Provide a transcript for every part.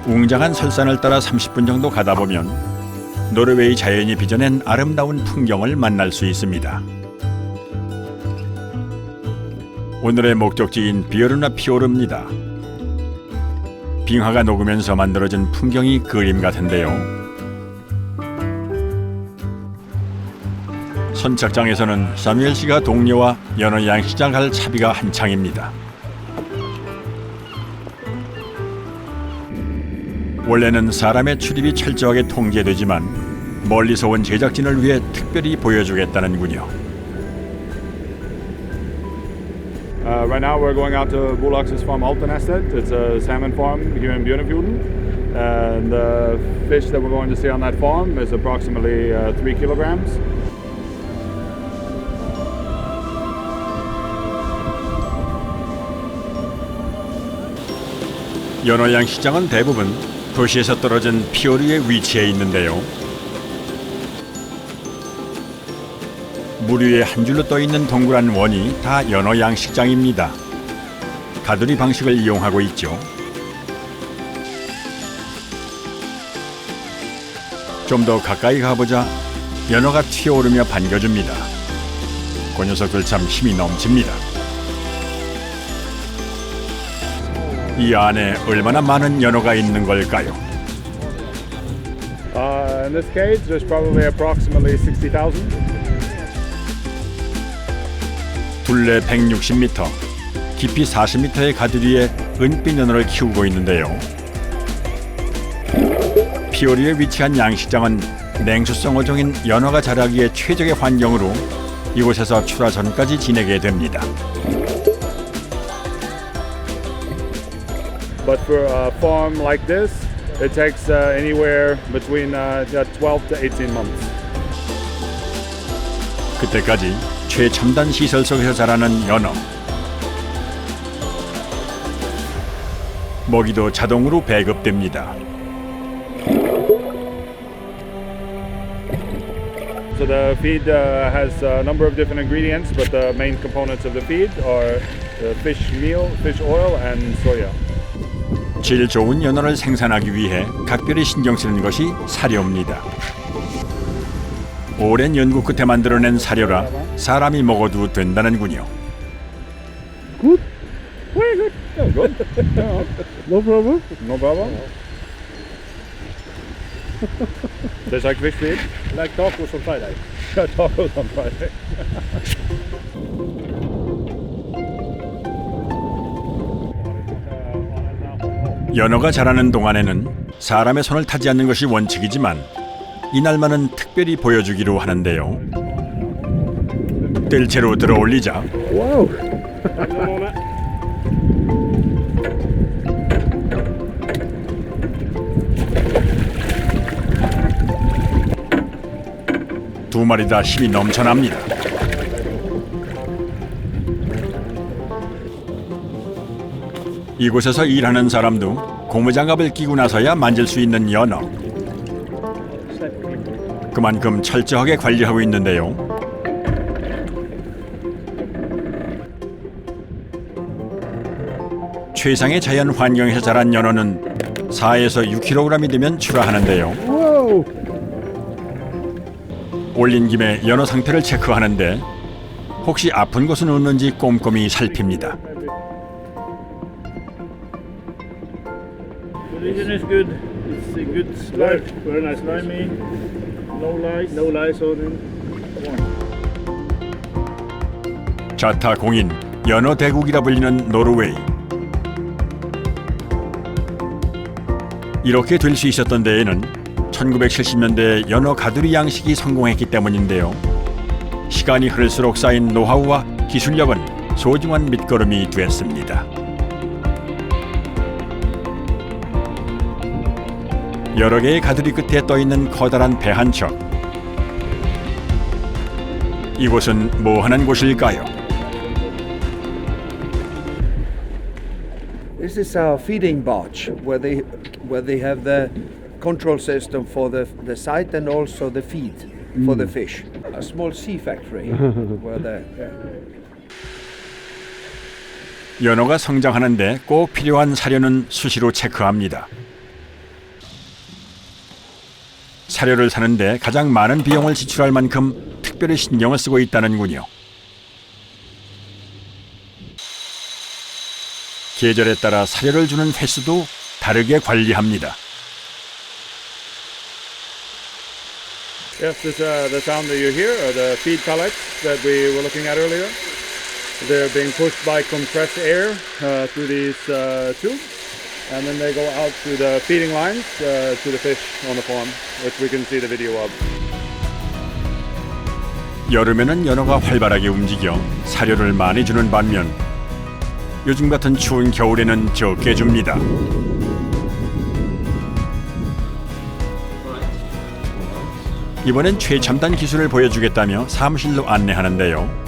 웅장한 설산을 따라 30분 정도 가다 보면 노르웨이 자연이 빚어낸 아름다운 풍경을 만날 수 있습니다. 오늘의 목적지인 비어르나 피오르입니다. 빙하가 녹으면서 만들어진 풍경이 그림 같은데요. 선착장에서는 사무엘 씨가 동료와 연어 양식장 갈 차비가 한창입니다. 원래는 사람의 출입이 철저하게 통제되지만 멀리서 온 제작진을 위해 특별히 보여주겠다는군요. Right now we're going out to Bolakses farm Altenästet. It's a salmon farm here in Björnefjorden. And the fish that we're going to see on that farm is approximately 3 kilograms. 연어 양식장은 대부분 도시에서 떨어진 피오르에 위치해 있는데요. 물 위에 한 줄로 떠 있는 동그란 원이 다 연어 양식장입니다. 가두리 방식을 이용하고 있죠. 좀 더 가까이 가보자 연어가 튀어오르며 반겨줍니다. 그 녀석들 참 힘이 넘칩니다. 이 안에 얼마나 많은 연어가 있는 걸까요? In this cage, there's probably approximately 60,000. 둘레 160m, 깊이 40m의 가두리에 은빛 연어를 키우고 있는데요. 피오르에 위치한 양식장은 냉수성 어종인 연어가 자라기에 최적의 환경으로 이곳에서 출하 전까지 지내게 됩니다. But for a farm like this, it takes anywhere between 12 to 18 months. 그때까지 최첨단 시설 속에서 자라는 연어. 먹이도 자동으로 배급됩니다. So the feed has a number of different ingredients, but the main components of the feed are fish meal, fish oil, and soya. 질 좋은 연어를 생산하기 위해 각별히 신경 쓰는 것이 사료입니다. 오랜 연구 끝에 만들어낸 사료라 사람이 먹어도 된다는군요. Good, very good. Yeah, good. No problem. No problem. Tastes like fish feed. Like tacos on Friday. Tacos on Friday. 연어가 자라는 동안에는 사람의 손을 타지 않는 것이 원칙이지만 이날만은 특별히 보여주기로 하는데요. 뜰채로 들어올리자 Wow. 두 마리 다 힘이 넘쳐납니다. 이곳에서 일하는 사람도 고무장갑을 끼고 나서야 만질 수 있는 연어. 그만큼 철저하게 관리하고 있는데요. 최상의 자연 환경에서 자란 연어는 4에서 6kg이 되면 출하하는데요. Whoa. 올린 김에 연어 상태를 체크하는데 혹시 아픈 곳은 없는지 꼼꼼히 살핍니다. Condition is good. It's a good slime. Very nice, slimy. No lice. No lice on him. 자타공인 연어 대국이라 불리는 노르웨이. 이렇게 될 수 있었던 데에는 1970년대 연어 가두리 양식이 성공했기 때문인데요. 시간이 흐를수록 쌓인 노하우와 기술력은 소중한 밑거름이 됐습니다. 여러 개의 가두리 끝에 떠 있는 커다란 배 한 척. 이곳은 뭐 하는 곳일까요? This is our feeding barge where they have the control system for the site and also the feed for the fish. A small sea factory where the 연어가 성장하는데 꼭 필요한 사료는 수시로 체크합니다. 사료를 사는데 가장 많은 비용을 지출할 만큼 특별히 신경을 쓰고 있다는군요. 계절에 따라 사료를 주는 횟수도 다르게 관리합니다. Yes, the sound that you hear are the feed pellets that we were looking at earlier. They're being pushed by compressed air through these tubes, and then they go out through the feeding lines to the fish on the farm, which we can see the video of. 여름에는 연어가 활발하게 움직여 사료를 많이 주는 반면 요즘 같은 추운 겨울에는 적게 줍니다. 이번엔 최첨단 기술을 보여주겠다며 사무실로 안내하는데요.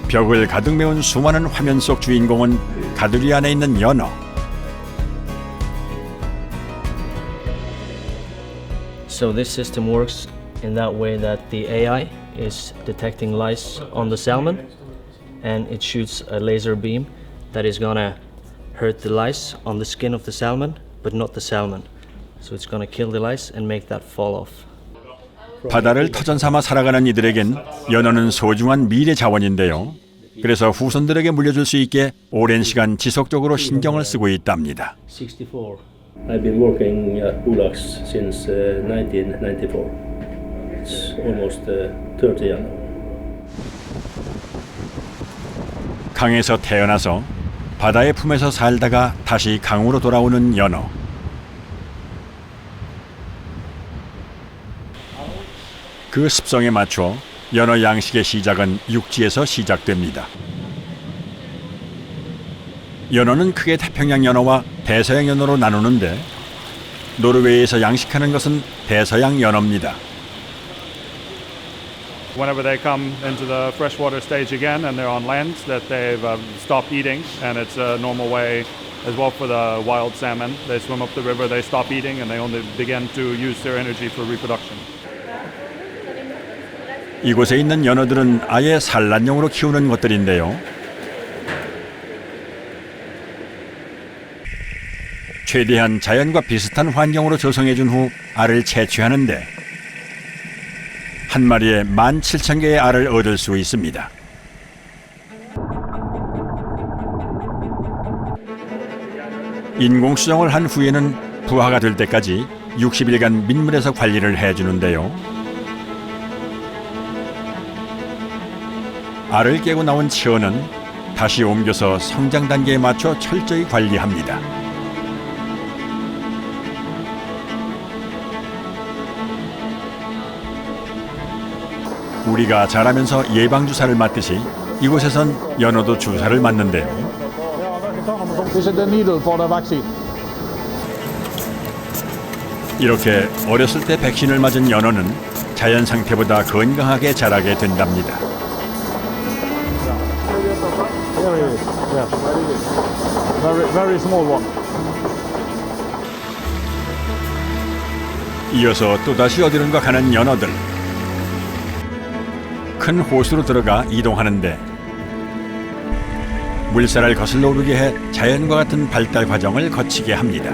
벽을 가득 메운 수많은 화면 속 주인공은 가두리 안에 있는 연어. So this system works in that way that the AI is detecting lice on the salmon, and it shoots a laser beam that is gonna hurt the lice on the skin of the salmon, but not the salmon. So it's gonna kill the lice and make that fall off. 바다를 터전 삼아 살아가는 이들에겐 연어는 소중한 미래 자원인데요. 그래서 후손들에게 물려줄 수 있게 오랜 시간 지속적으로 신경을 쓰고 있답니다. 64. I've been working at Bulax since 1994. It's almost 30 years now. 강에서 태어나서 바다의 품에서 살다가 다시 강으로 돌아오는 연어. 그 습성에 맞춰 연어 양식의 시작은 육지에서 시작됩니다. 연어는 크게 태평양 연어와 대서양 연어로 나누는데 노르웨이에서 양식하는 것은 대서양 연어입니다. Whenever they come into the freshwater stage again and they're on land, that they've stopped eating, and it's a normal way as well for the wild salmon. They swim up the river, they stop eating, and they only begin to use their energy for reproduction. 이곳에 있는 연어들은 아예 산란용으로 키우는 것들인데요. 최대한 자연과 비슷한 환경으로 조성해준 후 알을 채취하는데 한 마리에 17,000개의 알을 얻을 수 있습니다. 인공수정을 한 후에는 부화가 될 때까지 60일간 민물에서 관리를 해주는데요. 알을 깨고 나온 치어는 다시 옮겨서 성장 단계에 맞춰 철저히 관리합니다. 우리가 자라면서 예방주사를 맞듯이 이곳에선 연어도 주사를 맞는데요. This is the needle for the vaccine. 이렇게 어렸을 때 백신을 맞은 연어는 자연 상태보다 건강하게 자라게 된답니다. Yeah. Very small one. 이어서 또다시 어디론가 가는 연어들. 큰 호수로 들어가 이동하는데 물살을 거슬러 오르게 해 자연과 같은 발달 과정을 거치게 합니다.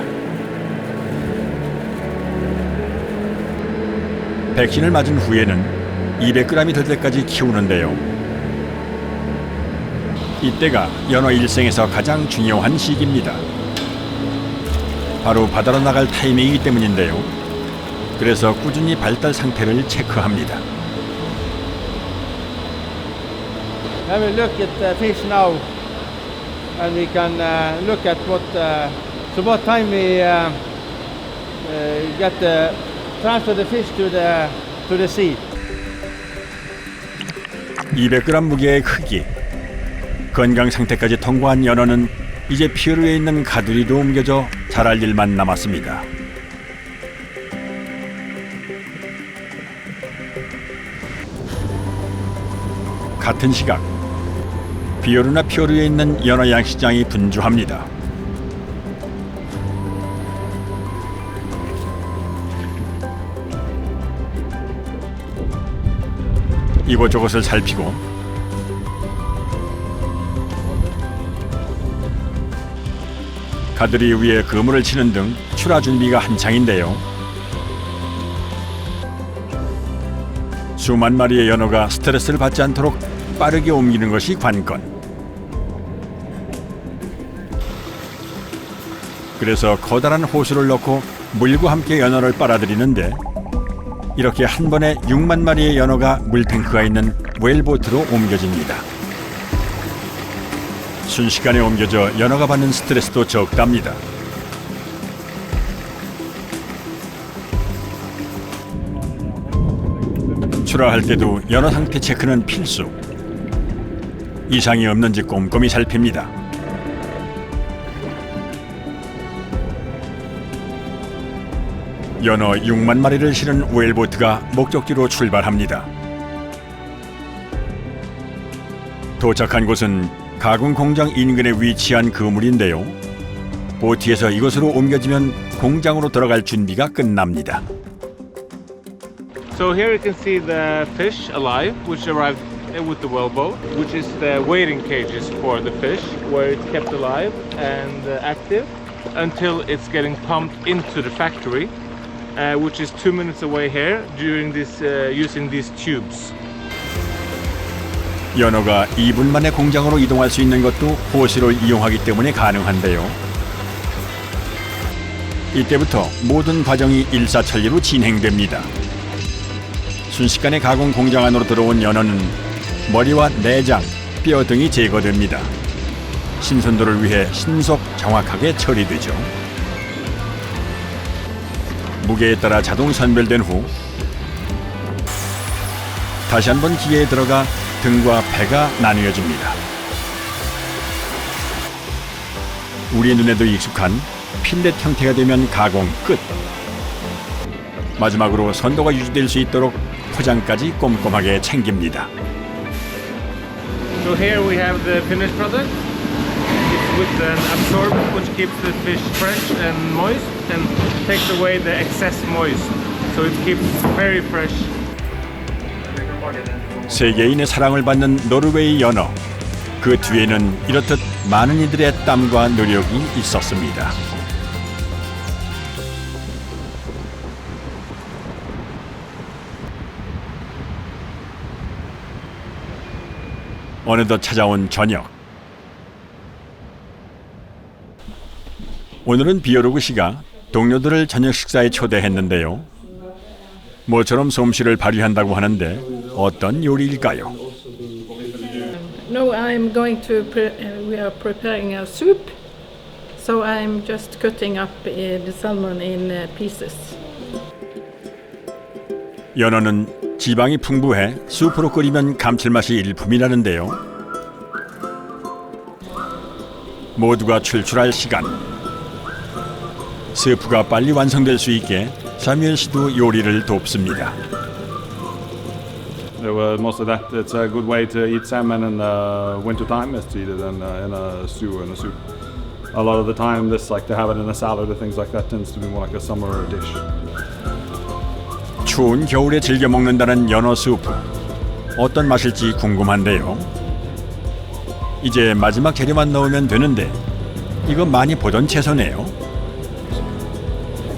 백신을 맞은 후에는 200g이 될 때까지 키우는데요. 이때가 연어 일생에서 가장 중요한 시기입니다. 바로 바다로 나갈 타이밍이기 때문인데요. 그래서 꾸준히 발달 상태를 체크합니다. I will look at the fish now, and we can look at what time we transfer the fish to the sea. 200g 무게의 크기, 건강 상태까지 통과한 연어는 이제 피어루에 있는 가두리로 옮겨져 자랄 일만 남았습니다. 같은 시각, 비오르나 피오르에 있는 연어 양식장이 분주합니다. 이곳저곳을 살피고 가두리 위에 그물을 치는 등 출하 준비가 한창인데요. 수만 마리의 연어가 스트레스를 받지 않도록 빠르게 옮기는 것이 관건. 그래서 커다란 호수를 넣고 물과 함께 연어를 빨아들이는데 이렇게 한 번에 6만 마리의 연어가 물탱크가 있는 웰보트로 옮겨집니다. 순식간에 옮겨져 연어가 받는 스트레스도 적답니다. 출하할 때도 연어 상태 체크는 필수. 이상이 없는지 꼼꼼히 살핍니다. 연어 6만 마리를 실은 웰보트가 목적지로 출발합니다. 도착한 곳은 가공 공장 인근에 위치한 그물인데요. 보트에서 이곳으로 옮겨지면 공장으로 들어갈 준비가 끝납니다. So here you can see the fish alive, which arrived with the wellboat, which is the waiting cages for the fish, where it's kept alive and active until it's getting pumped into the factory, which is 2 minutes away here during this using these tubes. 연어가 2분 만에 공장으로 이동할 수 있는 것도 호수를 이용하기 때문에 가능한데요. 이때부터 모든 과정이 일사천리로 진행됩니다. 순식간에 가공 공장 안으로 들어온 연어는 머리와 내장, 뼈 등이 제거됩니다. 신선도를 위해 신속 정확하게 처리되죠. 무게에 따라 자동 선별된 후 다시 한번 기계에 들어가 등과 배가 나뉘어집니다. 우리 눈에도 익숙한 필렛 형태가 되면 가공 끝. 마지막으로 선도가 유지될 수 있도록 포장까지 꼼꼼하게 챙깁니다. So here we have the finished product. It's with an absorbent which keeps the fish fresh and moist and takes away the excess moist. So it keeps very fresh. 세계인의 사랑을 받는 노르웨이 연어. 그 뒤에는 이렇듯 많은 이들의 땀과 노력이 있었습니다. 어느덧 찾아온 저녁. 오늘은 비오르그 씨가 동료들을 저녁 식사에 초대했는데요. 모처럼 솜씨를 발휘한다고 하는데 어떤 요리일까요? No, I'm going to. We are preparing a soup, so I'm just cutting up the salmon in pieces. 연어는 지방이 풍부해 수프로 끓이면 감칠맛이 일품이라는데요. 모두가 출출할 시간. 스프가 빨리 완성될 수 있게 사뮤엘 씨도 요리를 돕습니다. Most of that, it's a good way to eat salmon in winter time is to eat it in a stew or in a soup. A lot of the time, this like to have it in a salad or things like that tends to be more like a summer dish. 추운 겨울에 즐겨 먹는다는 연어 수프. 어떤 맛일지 궁금한데요. 이제 마지막 재료만 넣으면 되는데 이거 많이 보던 채소네요.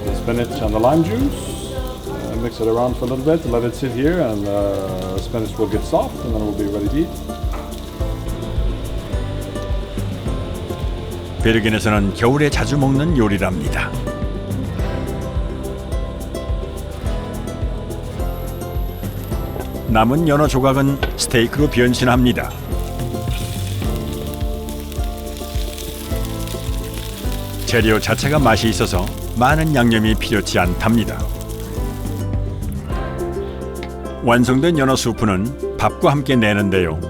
The spinach and the lime juice. Mix it around for a little bit, let it sit here, and the spinach will get soft, and then it will be ready to eat. 베르겐에서는 겨울에 자주 먹는 요리랍니다. 남은 연어 조각은 스테이크로 변신합니다. 재료 자체가 맛이 있어서 많은 양념이 필요치 않답니다. 완성된 연어 수프는 밥과 함께 내는데요.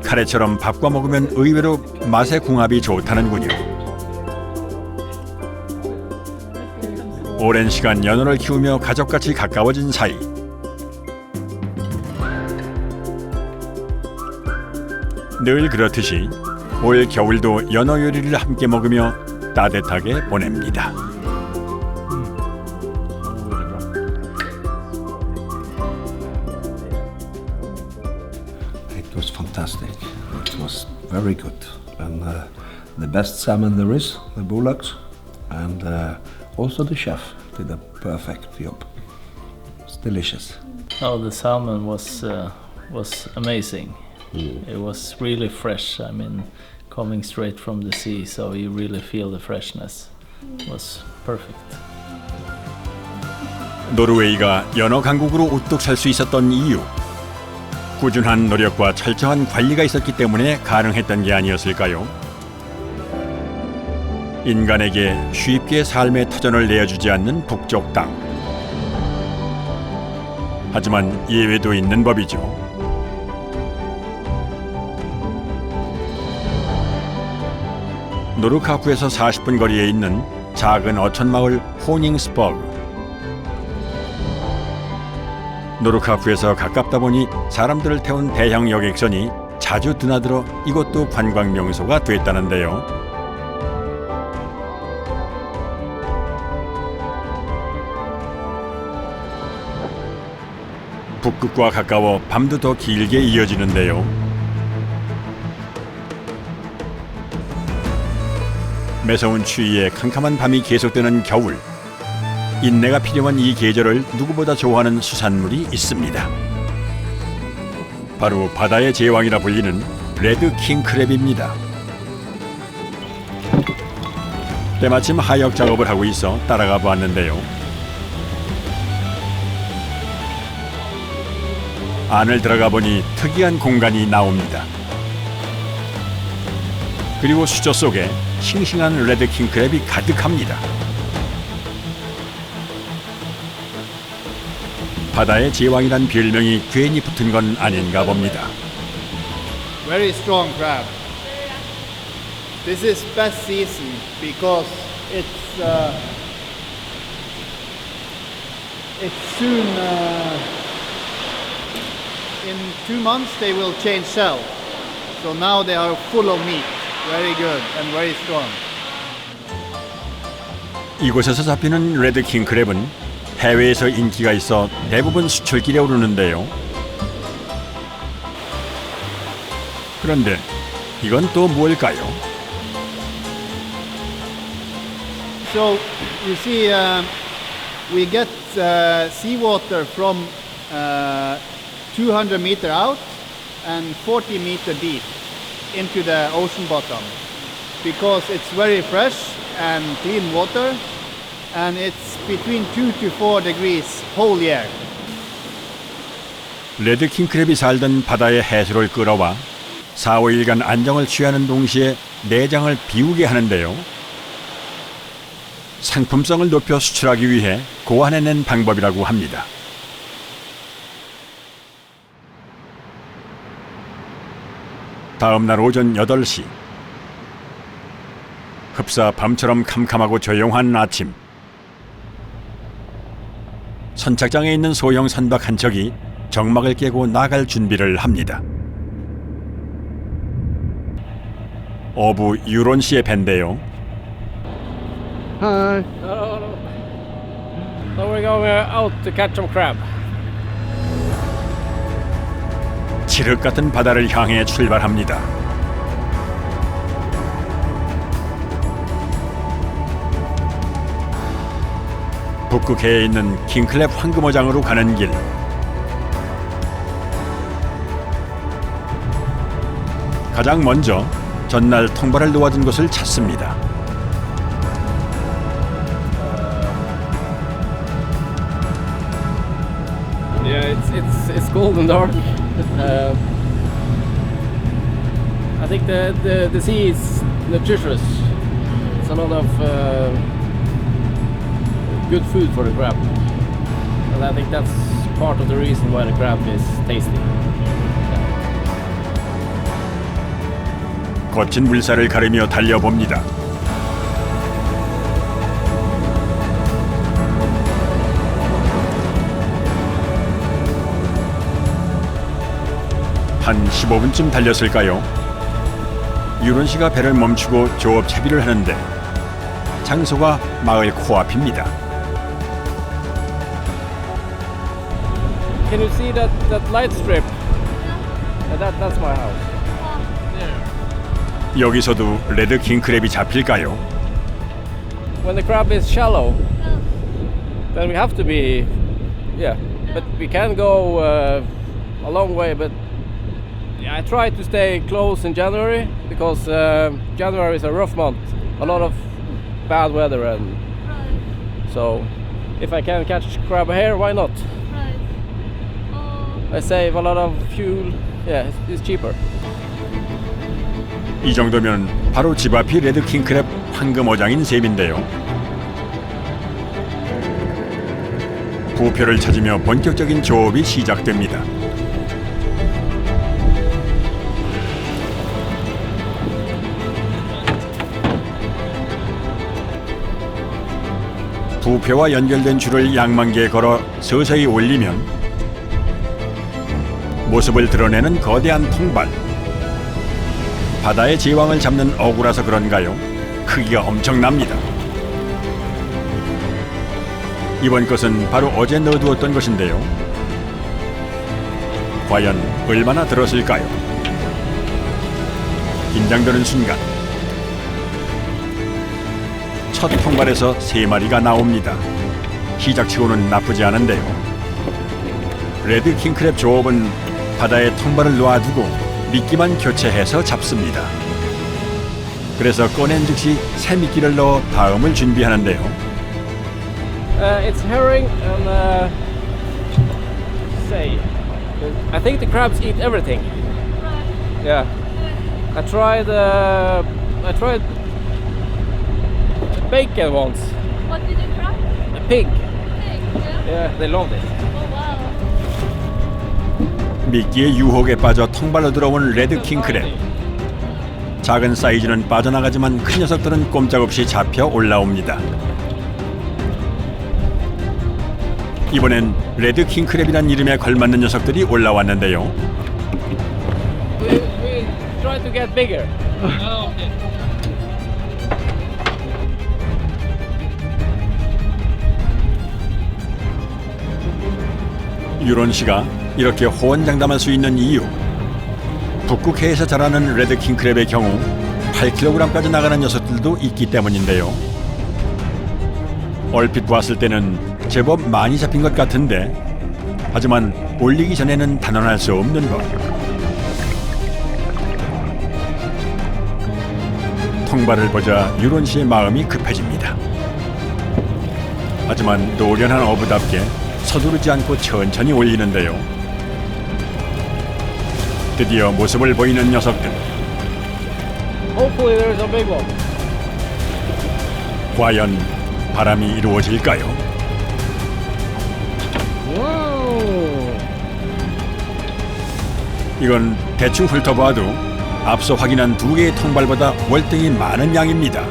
카레처럼 밥과 먹으면 의외로 맛의 궁합이 좋다는군요. 오랜 시간 연어를 키우며 가족같이 가까워진 사이. 늘 그렇듯이 올 겨울도 연어 요리를 함께 먹으며 따뜻하게 보냅니다. It was fantastic. It was very good, and the best salmon there is, the bullocks, and also the chef did a perfect job. It's delicious. Oh, the salmon was amazing. It was really fresh. I mean, coming straight from the sea, so you really feel the freshness. It was perfect. 노르웨이가 연어 강국으로 우뚝 설 수 있었던 이유, 꾸준한 노력과 철저한 관리가 있었기 때문에 가능했던 게 아니었을까요? 인간에게 쉽게 삶의 터전을 내어주지 않는 북쪽 땅. 하지만 예외도 있는 법이죠. 노르카프에서 40분 거리에 있는 작은 어촌 마을 호닝스버그. 노르카프에서 가깝다 보니 사람들을 태운 대형 여객선이 자주 드나들어 이곳도 관광 명소가 됐다는데요. 북극과 가까워 밤도 더 길게 이어지는데요. 매서운 추위에 캄캄한 밤이 계속되는 겨울. 인내가 필요한 이 계절을 누구보다 좋아하는 수산물이 있습니다. 바로 바다의 제왕이라 불리는 레드 킹크랩입니다. 때마침 하역 작업을 하고 있어 따라가 보았는데요. 안을 들어가 보니 특이한 공간이 나옵니다. 그리고 수조 속에 싱싱한 레드 킹크랩이 가득합니다. 바다의 제왕이란 별명이 괜히 붙은 건 아닌가 봅니다. Very strong crab. This is best season because it's soon in 2 months they will change shell. So now they are full of meat. Very good and very strong. 이곳에서 잡히는 레드 킹크랩은 해외에서 인기가 있어 대부분 수출길에 오르는데요. 그런데 이건 또 뭘까요? So you see, we get seawater from 200 meter out and 40 meter deep into the ocean bottom because it's very fresh and clean water. And it's between 2 to 4 degrees whole year. 레드 킹크랩이 살던 바다의 해수를 끌어와 4, 5일간 안정을 취하는 동시에 내장을 비우게 하는데요. 상품성을 높여 수출하기 위해 고안해낸 방법이라고 합니다. 다음 날 오전 8시. 흡사 밤처럼 캄캄하고 조용한 아침. 선착장에 있는 소형 선박 한 척이 정막을 깨고 나갈 준비를 합니다. 어부 유론 씨의 배인데요. Hi. No. So we're going out to catch some crab. 칠흑 같은 바다를 향해 출발합니다. 북극해에 있는 킹클랩 황금어장으로 가는 길. 가장 먼저 전날 통발을 놓아둔 곳을 찾습니다. Yeah, it's cold and dark. I think the sea is nutritious. It's a lot of good food for the crab, and I think that's part of the reason why the crab is tasty. 거친 물살을 가르며 달려봅니다. 한 15분쯤 달렸을까요? 유론 씨가 배를 멈추고 조업 채비를 하는데 장소가 마을 코앞입니다. Can you see that light strip? That's my house. There. 여기서도 레드 킹크랩이 잡힐까요? When the crab is shallow, then we have to be, yeah. But we can go a long way. But yeah, I try to stay close in January because January is a rough month. A lot of bad weather, and so if I can catch crab here, why not? I save a lot of fuel. Yeah, it's cheaper. 이 정도면 바로 집 앞이 레드 킹크랩 황금어장인 셈인데요. 부표를 찾으며 본격적인 조업이 시작됩니다. 부표와 연결된 줄을 양만 개 걸어 서서히 올리면 모습을 드러내는 거대한 통발. 바다의 제왕을 잡는 어구라서 그런가요? 크기가 엄청납니다. 이번 것은 바로 어제 넣어두었던 것인데요. 과연 얼마나 들었을까요? 긴장되는 순간 첫 통발에서 3마리가 나옵니다. 시작치고는 나쁘지 않은데요. 레드 킹크랩 조업은 바다에 통발을 놓아두고 미끼만 교체해서 잡습니다. 그래서 꺼낸 즉시 새 미끼를 넣어 다음을 준비하는데요. It's herring and say, I think the crabs eat everything. Yeah, I tried bacon once. What did you try? A pig. Pig, yeah. Yeah, they loved it. Oh wow. 미끼의 유혹에 빠져 통발로 들어온 레드 킹크랩. 작은 사이즈는 빠져나가지만 큰 녀석들은 꼼짝없이 잡혀 올라옵니다. 이번엔 레드 킹크랩이란 이름에 걸맞는 녀석들이 올라왔는데요. We try to get bigger. Oh, okay. 유론 씨가 이렇게 호언장담할 수 있는 이유. 북극해에서 자라는 레드 킹크랩의 경우 8kg까지 나가는 녀석들도 있기 때문인데요. 얼핏 봤을 때는 제법 많이 잡힌 것 같은데, 하지만 올리기 전에는 단언할 수 없는 것. 통발을 보자 유론 씨의 마음이 급해집니다. 하지만 노련한 어부답게 서두르지 않고 천천히 올리는데요. 드디어 모습을 보이는 녀석들. Hopefully there's a big one. 과연 바람이 이루어질까요? Wow. 이건 대충 훑어봐도 앞서 확인한 2개의 통발보다 월등히 많은 양입니다.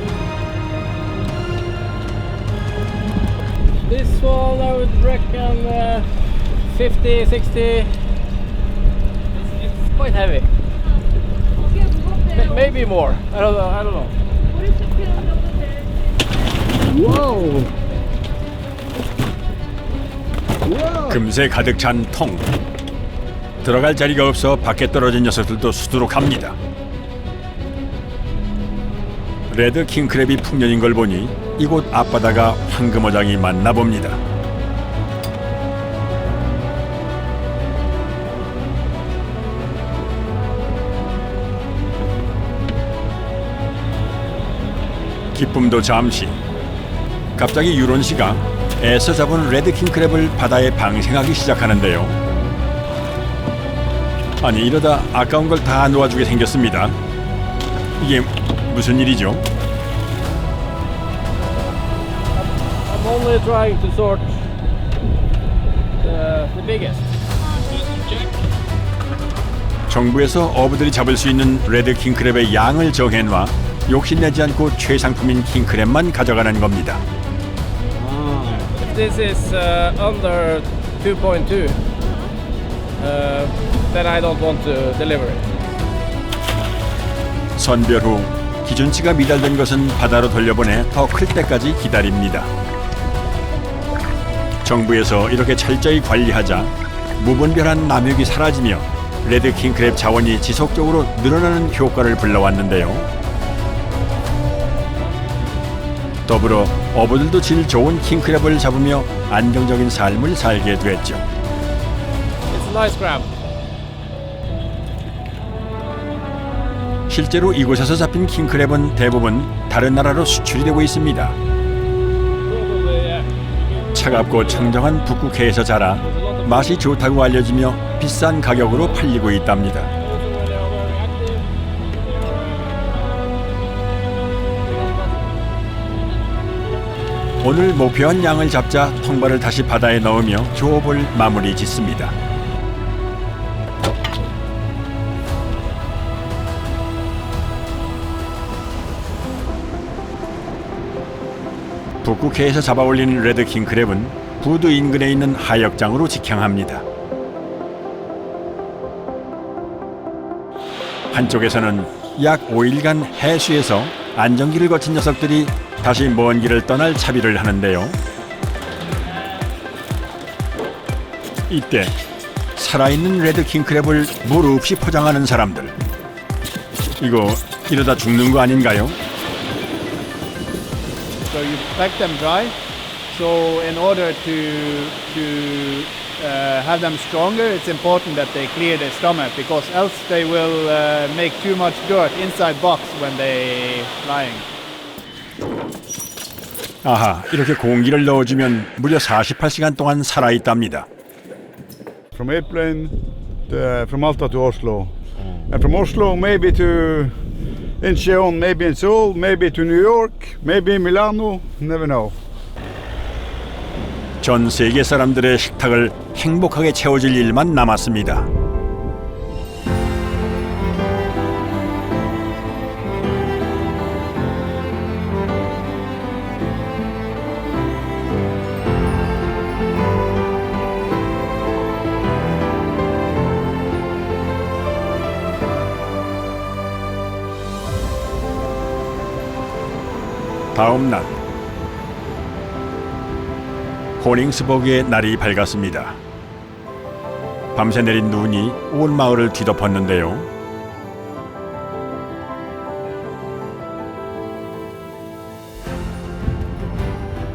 This one I would reckon 50, 60. It's quite heavy. Maybe more. I don't know. What is the feeling over there? Whoa. 금세 가득 찬 통. 들어갈 자리가 없어 밖에 떨어진 녀석들도 수두룩합니다. 레드 킹크랩이 풍년인 걸 보니 이곳 앞바다가 황금어장이 맞나 봅니다. 기쁨도 잠시. 갑자기 유론 씨가 애써 잡은 레드 킹크랩을 바다에 방생하기 시작하는데요. 아니, 이러다 아까운 걸 다 놓아주게 생겼습니다. 이게 무슨 일이죠? I'm only trying to sort the biggest. 정부에서 어부들이 잡을 수 있는 레드 킹크랩의 양을 정해놔 욕심내지 않고 최상품인 킹크랩만 가져가는 겁니다. If this is under 2.2, then I don't want to deliver it. 선별 후 기준치가 미달된 것은 바다로 돌려보내 더 클 때까지 기다립니다. 정부에서 이렇게 철저히 관리하자 무분별한 남육이 사라지며 레드 킹크랩 자원이 지속적으로 늘어나는 효과를 불러왔는데요. 더불어 어부들도 질 좋은 킹크랩을 잡으며 안정적인 삶을 살게 됐죠. It's a nice crab. 실제로 이곳에서 잡힌 킹크랩은 대부분 다른 나라로 수출이 되고 있습니다. 차갑고 청정한 북극해에서 자라 맛이 좋다고 알려지며 비싼 가격으로 팔리고 있답니다. 오늘 목표한 양을 잡자 통발을 다시 바다에 넣으며 조업을 마무리 짓습니다. 북극해에서 잡아올린 레드 킹크랩은 부두 인근에 있는 하역장으로 직행합니다. 한쪽에서는 약 5일간 해수에서 안정기를 거친 녀석들이 다시 먼 길을 떠날 차비를 하는데요. 이때 살아있는 레드 킹크랩을 물 없이 포장하는 사람들. 이러다 죽는 거 아닌가요? So you pack them dry. So in order to have them stronger, it's important that they clear their stomach because else they will make too much dirt inside box when they flying. 아하, 이렇게 공기를 넣어주면 무려 48시간 동안 살아있답니다. From airplane, from Malta to Oslo, and from Oslo maybe to Incheon, maybe in Seoul, maybe to New York, maybe Milano, never know. 전 세계 사람들의 식탁을 행복하게 채워줄 일만 남았습니다. 다음 날 호닝스버그의 날이 밝았습니다. 밤새 내린 눈이 온 마을을 뒤덮었는데요.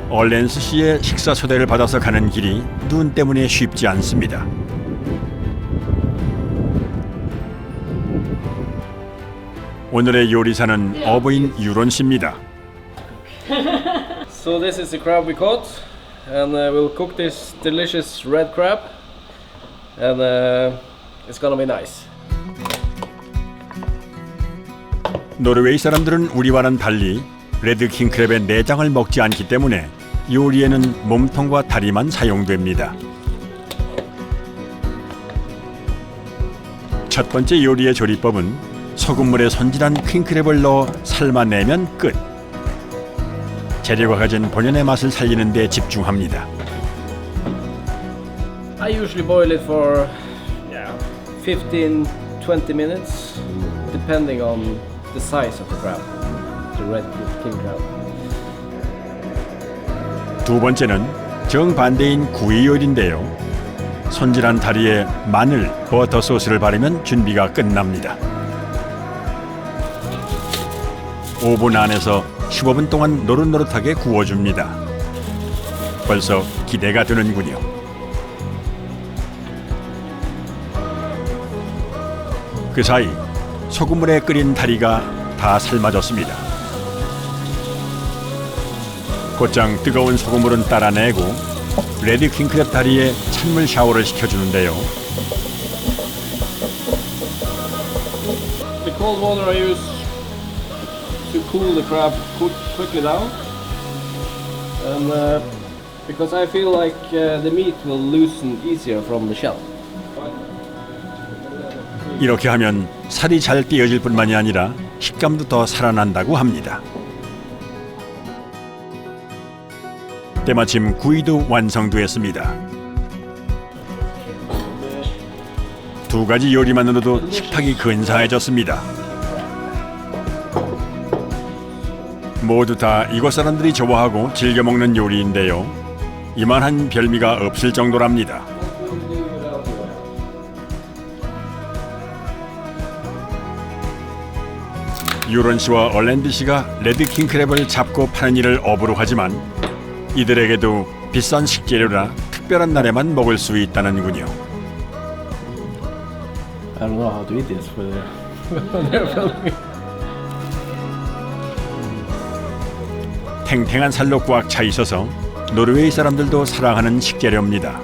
얼렌스 씨의 식사 초대를 받아서 가는 길이 눈 때문에 쉽지 않습니다. 오늘의 요리사는 어부인 유론 씨입니다. So this is the crab we caught, and we'll cook this delicious red crab, and it's gonna be nice. 노르웨이 사람들은 우리와는 달리 레드 킹크랩의 내장을 먹지 않기 때문에 요리에는 몸통과 다리만 사용됩니다. 첫 번째 요리의 조리법은 소금물에 손질한 킹크랩을 넣어 삶아내면 끝. 재료가 가진 본연의 맛을 살리는 데 집중합니다. I usually boil it for 15-20 minutes, depending on the size of the crab, the red king crab. 두 번째는 정반대인 구이 요리인데요. 손질한 다리에 마늘, 버터 소스를 바르면 준비가 끝납니다. 오븐 안에서 15분 동안 노릇노릇하게 구워줍니다. 벌써 기대가 되는군요. 그 사이 소금물에 끓인 다리가 다 삶아졌습니다. 곧장 뜨거운 소금물은 따라내고 레드 킹크랩 다리에 찬물 샤워를 시켜주는데요. The cold water I use to cool the crab quickly down, and because I feel like the meat will loosen easier from the shell. 이렇게 하면 살이 잘 띄어질 뿐만이 아니라 식감도 더 살아난다고 합니다. 때마침 구이도 완성되었습니다. 두 가지 요리만으로도 식탁이 근사해졌습니다. 모두 다 이곳 사람들이 좋아하고 즐겨 먹는 요리인데요. 이만한 별미가 없을 정도랍니다. 유런 씨와 얼랜드 씨가 레드 킹크랩을 잡고 파는 일을 업으로 하지만 이들에게도 비싼 식재료라 특별한 날에만 먹을 수 있다는군요. I don't know how to eat this for they're filming. 탱탱한 살로 꽉 차 있어서 노르웨이 사람들도 사랑하는 식재료입니다.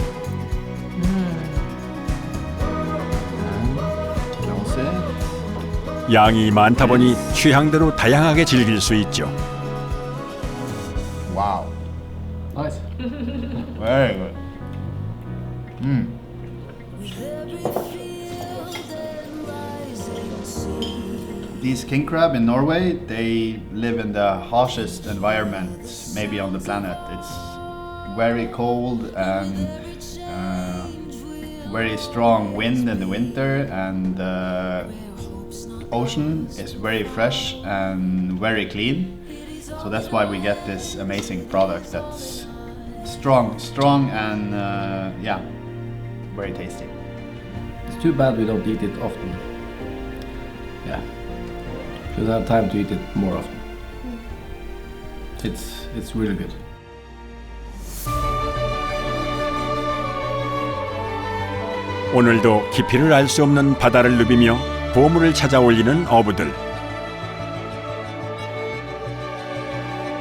양이 많다 보니 취향대로 다양하게 즐길 수 있죠. Wow. Nice. Very good. These king crab in Norway, they live in the harshest environment maybe on the planet. It's very cold and very strong wind in the winter, and the ocean is very fresh and very clean. So that's why we get this amazing product that's strong and yeah, very tasty. It's too bad we don't eat it often. Yeah. Should have time to eat it more often. It's really good. 오늘도 깊이를 알 수 없는 바다를 누비며 보물을 찾아 올리는 어부들.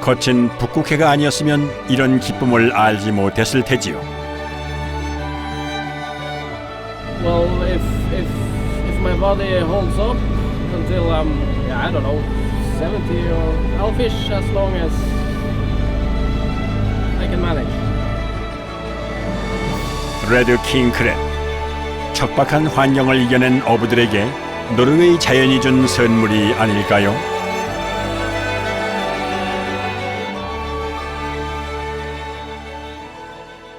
거친 북극해가 아니었으면 이런 기쁨을 알지 못했을 테지요. Well, if my body holds up until I'm, I don't know, 70, or I'll fish as long as I can manage. 레드 킹크랩. 척박한 환경을 이겨낸 어부들에게 노르웨이 자연이 준 선물이 아닐까요?